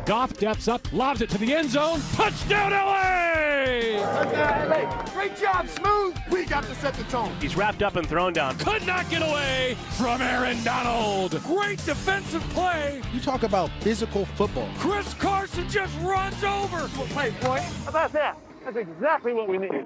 Goff steps up, lobs it to the end zone. Touchdown, LA! Great job, Smooth. We got to set the tone. He's wrapped up and thrown down. Could not get away from Aaron Donald. Great defensive play. You talk about physical football. Chris Carson just runs over. Play, boy. How about that? That's exactly what we need.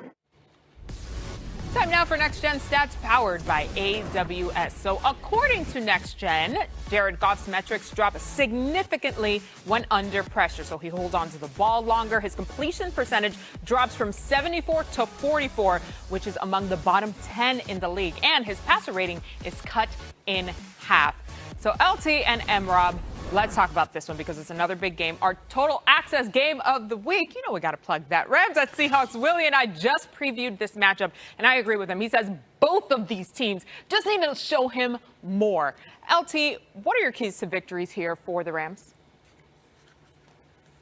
Time now for Next Gen Stats powered by AWS. So according to Next Gen, Jared Goff's metrics drop significantly when under pressure. So he holds on to the ball longer. His completion percentage drops from 74 to 44, which is among the bottom 10 in the league. And his passer rating is cut in half. So LT and M-Rob, let's talk about this one because it's another big game. Our total access game of the week. You know we got to plug that. Rams at Seahawks. Willie and I just previewed this matchup, and I agree with him. He says both of these teams just need to show him more. LT, what are your keys to victories here for the Rams?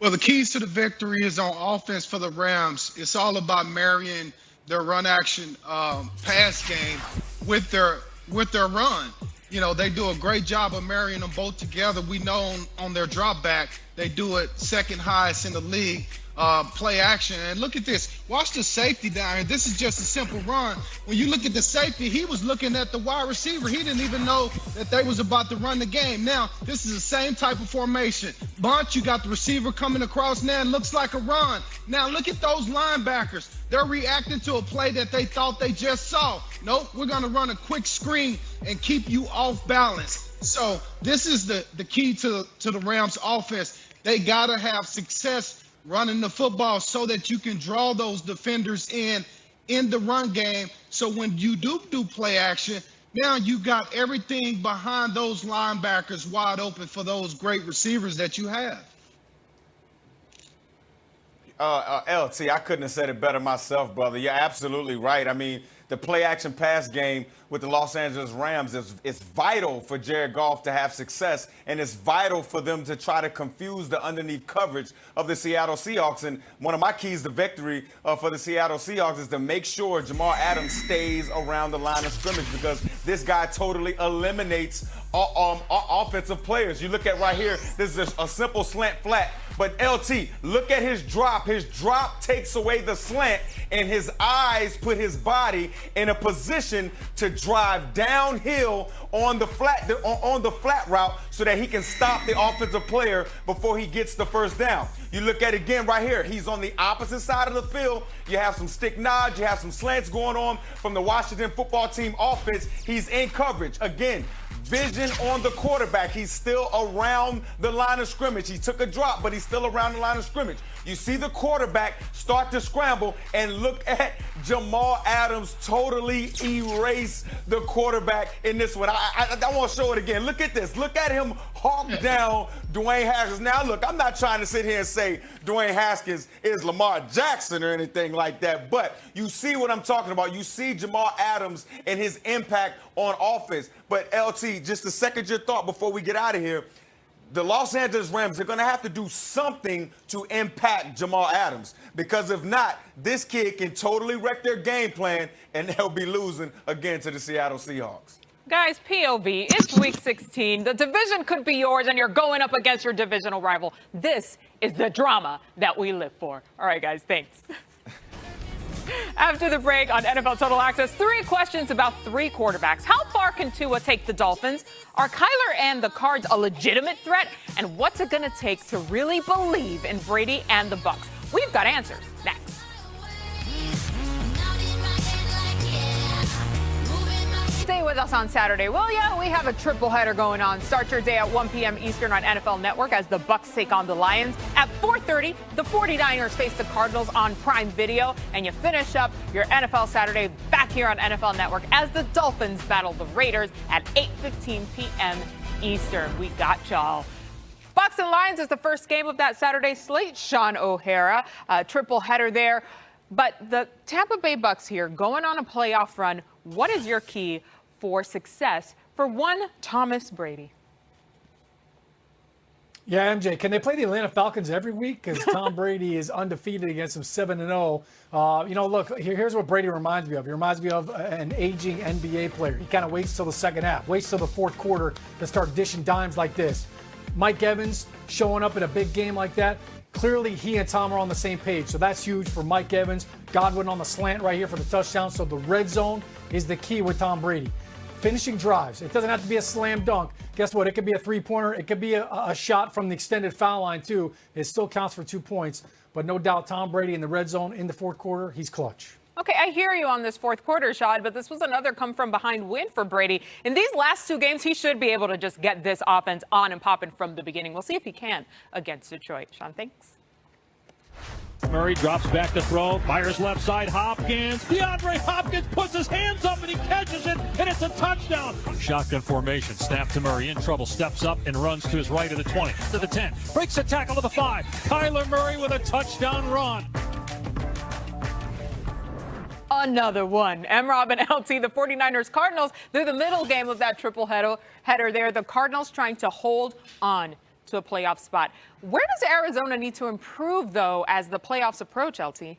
Well, the keys to the victory is on offense for the Rams. It's all about marrying their run action pass game with their run. You know, they do a great job of marrying them both together. We know on their drop back, they do it second highest in the league, play action. And look at this. Watch the safety down here. This is just a simple run. When you look at the safety, he was looking at the wide receiver. He didn't even know that they was about to run the game. Now, this is the same type of formation. Bunch, you got the receiver coming across now. It looks like a run. Now, look at those linebackers. They're reacting to a play that they thought they just saw. Nope, we're going to run a quick screen and keep you off balance. So this is the key to the Rams offense. They got to have success running the football so that you can draw those defenders in the run game. So when you do play action, now you got everything behind those linebackers wide open for those great receivers that you have. LT, I couldn't have said it better myself, brother. You're absolutely right. I mean, the play-action pass game with the Los Angeles Rams is vital for Jared Goff to have success, and it's vital for them to try to confuse the underneath coverage of the Seattle Seahawks. And one of my keys to victory for the Seattle Seahawks is to make sure Jamal Adams stays around the line of scrimmage because this guy totally eliminates offensive players. You look at right here, this is a simple slant flat. But LT, look at his drop. His drop takes away the slant, and his eyes put his body in a position to drive downhill on the flat route so that he can stop the offensive player before he gets the first down. You look at it again right here. He's on the opposite side of the field. You have some stick nods. You have some slants going on from the Washington football team offense. He's in coverage. Again, vision on the quarterback. He's still around the line of scrimmage. He took a drop, but he's still around the line of scrimmage. You see the quarterback start to scramble, and look at Jamal Adams totally erase the quarterback in this one. I want to show it again. Look at this. Look at him hawk down Dwayne Haskins. Now, look, I'm not trying to sit here and say Dwayne Haskins is Lamar Jackson or anything like that, but you see what I'm talking about. You see Jamal Adams and his impact on offense. But, LT, just to second your thought before we get out of here, the Los Angeles Rams are going to have to do something to impact Jamal Adams because if not, this kid can totally wreck their game plan and they'll be losing again to the Seattle Seahawks. Guys, POV, it's week 16. The division could be yours and you're going up against your divisional rival. This is the drama that we live for. All right, guys, thanks. After the break on NFL Total Access, 3 questions about 3 quarterbacks. How far can Tua take the Dolphins? Are Kyler and the Cards a legitimate threat? And what's it going to take to really believe in Brady and the Bucs? We've got answers next. Stay with us on Saturday, will ya? We have a triple header going on. Start your day at 1 p.m. Eastern on NFL Network as the Bucs take on the Lions. At 4:30, the 49ers face the Cardinals on Prime Video. And you finish up your NFL Saturday back here on NFL Network as the Dolphins battle the Raiders at 8:15 p.m. Eastern. We got y'all. Bucs and Lions is the first game of that Saturday slate. Sean O'Hara, triple header there. But the Tampa Bay Bucs here going on a playoff run. What is your key for success for one Thomas Brady? Yeah, MJ, can they play the Atlanta Falcons every week? Because Tom Brady is undefeated against them 7-0. Look, here's what Brady reminds me of. He reminds me of an aging NBA player. He kind of waits till the second half, waits till the fourth quarter to start dishing dimes like this. Mike Evans showing up in a big game like that, clearly he and Tom are on the same page. So that's huge for Mike Evans. Godwin on the slant right here for the touchdown. So the red zone is the key with Tom Brady. Finishing drives. It doesn't have to be a slam dunk. Guess what? It could be a three-pointer. It could be a shot from the extended foul line, too. It still counts for 2 points. But no doubt, Tom Brady in the red zone in the fourth quarter, he's clutch. Okay, I hear you on this fourth quarter, Shad, but this was another come-from-behind win for Brady. In these last 2 games, he should be able to just get this offense on and popping from the beginning. We'll see if he can against Detroit. Sean, thanks. Murray drops back to throw. Fires left side. Hopkins. DeAndre Hopkins puts his hands up and he catches it, and it's a touchdown. Shotgun formation. Snap to Murray. In trouble. Steps up and runs to his right of the 20. To the 10. Breaks a tackle to the 5. Kyler Murray with a touchdown run. Another one. M-Rob and LT, the 49ers Cardinals, they're the middle game of that triple header there. The Cardinals trying to hold on to a playoff spot. Where does Arizona need to improve, though, as the playoffs approach, LT?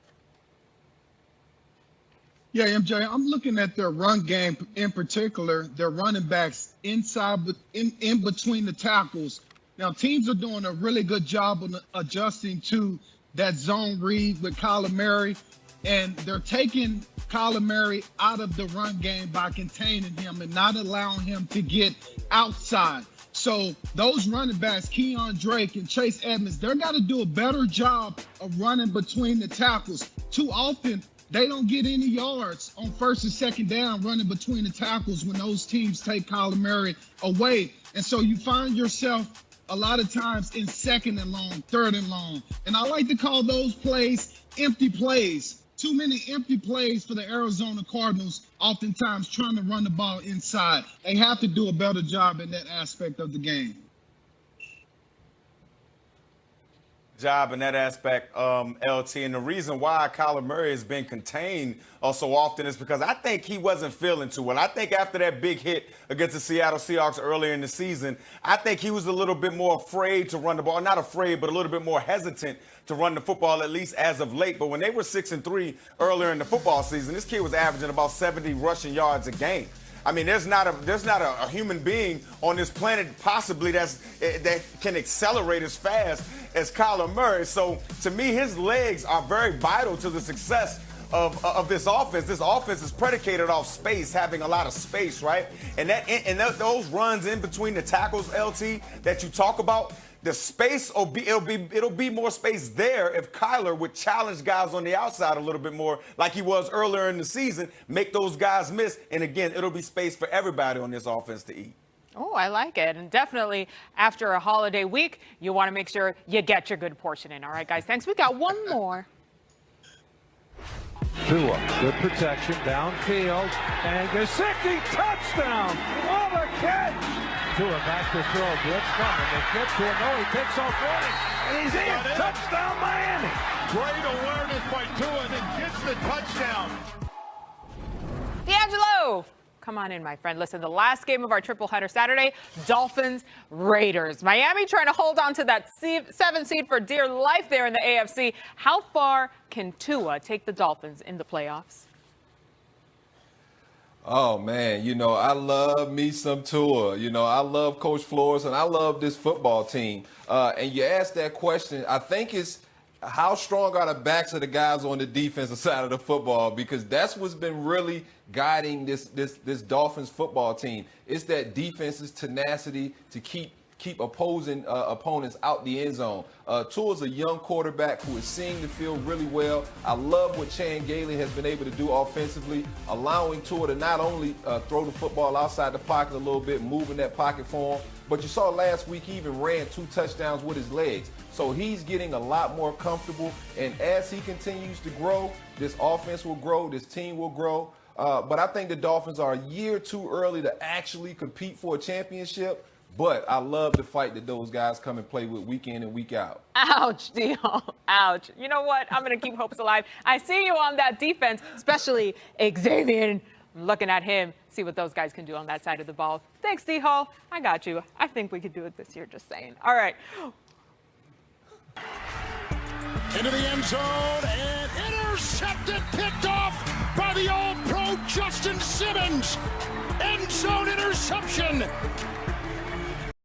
Yeah, MJ, I'm looking at their run game in particular, their running backs inside, in between the tackles. Now, teams are doing a really good job of adjusting to that zone read with Kyler Murray, and they're taking Kyler Murray out of the run game by containing him and not allowing him to get outside. So those running backs, Keon Drake and Chase Edmonds, they're got to do a better job of running between the tackles. Too often, they don't get any yards on first and second down running between the tackles when those teams take Kyler Murray away. And so you find yourself a lot of times in second and long, third and long. And I like to call those plays empty plays. Too many empty plays for the Arizona Cardinals, oftentimes trying to run the ball inside. They have to do a better job in that aspect of the game. Job in that aspect, LT. And the reason why Kyler Murray has been contained so often is because I think he wasn't feeling too well. I think after that big hit against the Seattle Seahawks earlier in the season, I think he was a little bit more afraid to run the ball. Not afraid, but a little bit more hesitant to run the football, at least as of late. But when they were 6-3 earlier in the football season, this kid was averaging about 70 rushing yards a game. I mean, there's not a human being on this planet possibly that can accelerate as fast as Kyler Murray. So to me, his legs are very vital to the success of this offense. This offense is predicated off space, having a lot of space, right? And those runs in between the tackles, LT, that you talk about, the space it'll be more space there if Kyler would challenge guys on the outside a little bit more like he was earlier in the season, make those guys miss, and again, it'll be space for everybody on this offense to eat. Oh, I like it. And definitely after a holiday week, you want to make sure you get your good portion in. All right, guys, thanks. We got one more. Tua, good protection, downfield, and Gesicki, touchdown! What a catch! Tua back to throw, blitz coming, they get to him, no, he takes off running, and he's in, touchdown Miami! Great awareness by Tua, and then gets the touchdown. D'Angelo! Come on in, my friend. Listen, the last game of our triple header Saturday, Dolphins-Raiders. Miami trying to hold on to that 7 seed for dear life there in the AFC. How far can Tua take the Dolphins in the playoffs? Oh, man, I love me some Tua. I love Coach Flores, and I love this football team. And you asked that question, I think it's how strong are the backs of the guys on the defensive side of the football, because that's what's been really guiding this Dolphins football team. It's that defense's tenacity to keep opposing opponents out the end zone. Tua's a young quarterback who is seeing the field really well. I love what Chan Gailey has been able to do offensively, allowing Tua to not only throw the football outside the pocket a little bit, moving that pocket for him, but you saw last week he even ran 2 touchdowns with his legs. So he's getting a lot more comfortable, and as he continues to grow, this offense will grow, this team will grow. But I think the Dolphins are a year too early to actually compete for a championship. But I love the fight that those guys come and play with week in and week out. Ouch, Dio. Ouch. You know what? I'm going to keep hopes alive. I see you on that defense, especially Xavier. I'm looking at him, see what those guys can do on that side of the ball. Thanks, D-Hall. I got you. I think we could do it this year, just saying. All right. Into the end zone and intercepted, picked off by the All-Pro Justin Simmons. End zone interception.